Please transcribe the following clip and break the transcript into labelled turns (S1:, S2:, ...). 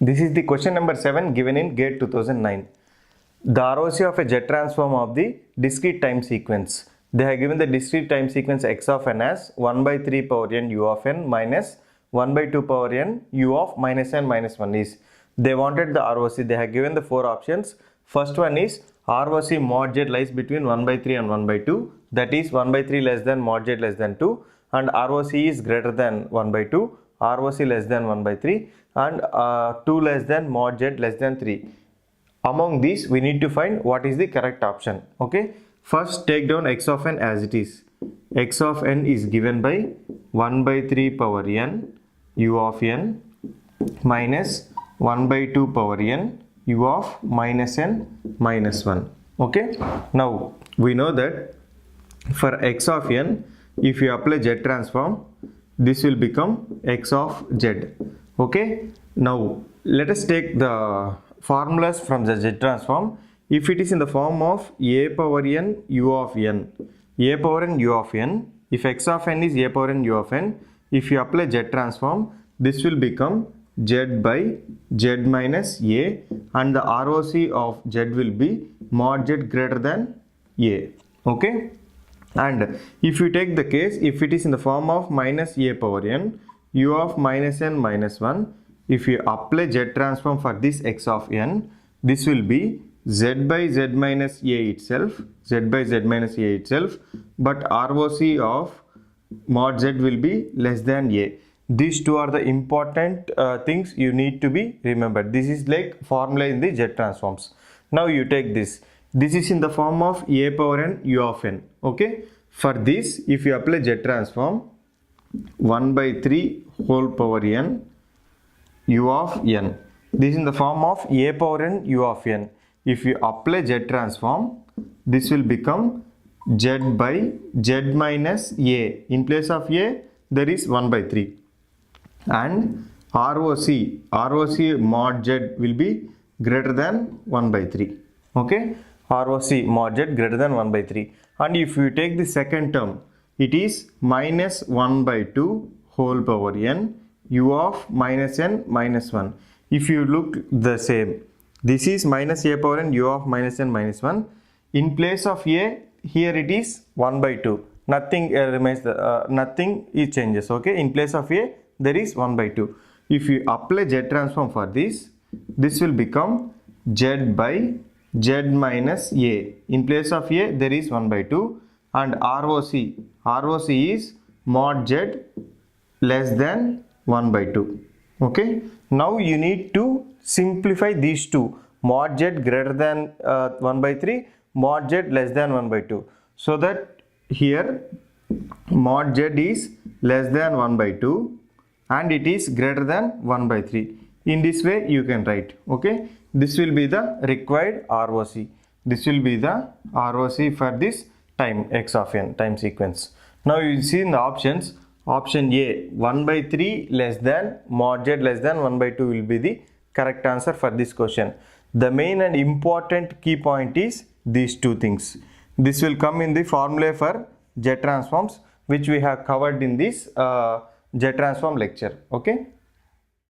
S1: This is the question number 7 given in GATE 2009. The ROC of a Z-transform of the discrete time sequence. They have given the discrete time sequence x of n as 1 by 3 power n u of n minus 1 by 2 power n u of minus n minus 1 is. They wanted the ROC. They have given the 4 options. First one is ROC mod z lies between 1 by 3 and 1 by 2. That is 1 by 3 less than mod z less than 2. And ROC is greater than 1 by 2. ROC less than 1 by 3. And 2 less than mod z less than 3. Among these, we need to find what is the correct option. Okay. First, take down x of n as it is. X of n is given by 1 by 3 power n u of n minus 1 by 2 power n u of minus n minus 1. Okay. Now, we know that for x of n, if you apply Z transform, this will become x of z. Okay. Now, let us take the formulas from the Z transform. If it is in the form of a power n u of n, a power n u of n, if x of n is a power n u of n, if you apply Z transform, this will become z by z minus a, and the ROC of z will be mod z greater than a. Okay. And if you take the case, if it is in the form of minus a power n u of minus n minus 1, if you apply Z transform for this x of n, this will be z by z minus a itself, z by z minus a itself, but ROC of mod z will be less than a. These two are the important things you need to be remembered. This is like formula in the Z transforms. Now you take this. This is in the form of a power n u of n. Okay. For this, if you apply Z transform, 1 by 3 whole power n u of n. This is in the form of a power n u of n. If you apply Z transform, this will become z by z minus a. In place of a, there is 1 by 3. And ROC mod z will be greater than 1 by 3. Okay. ROC mod z greater than 1 by 3. And if you take the second term, it is minus 1 by 2 whole power n u of minus n minus 1. If you look the same, this is minus a power n u of minus n minus 1. In place of a, here it is 1 by 2. Nothing remains, nothing is changes. Okay. In place of a, there is 1 by 2. If you apply Z transform for this, this will become z by z minus a. In place of a, there is 1 by 2. And ROC is mod z less than 1 by 2. Okay. Now you need to simplify these two. Mod z greater than 1 by 3, mod z less than 1 by 2. So that here mod z is less than 1 by 2 and it is greater than 1 by 3. In this way you can write. Okay. This will be the required ROC. This will be the ROC for this time x of n, time sequence. Now you see in the options, option A, 1 by 3 less than mod z less than 1 by 2 will be the correct answer for this question. The main and important key point is these two things. This will come in the formula for Z transforms, which we have covered in this Z transform lecture. Okay.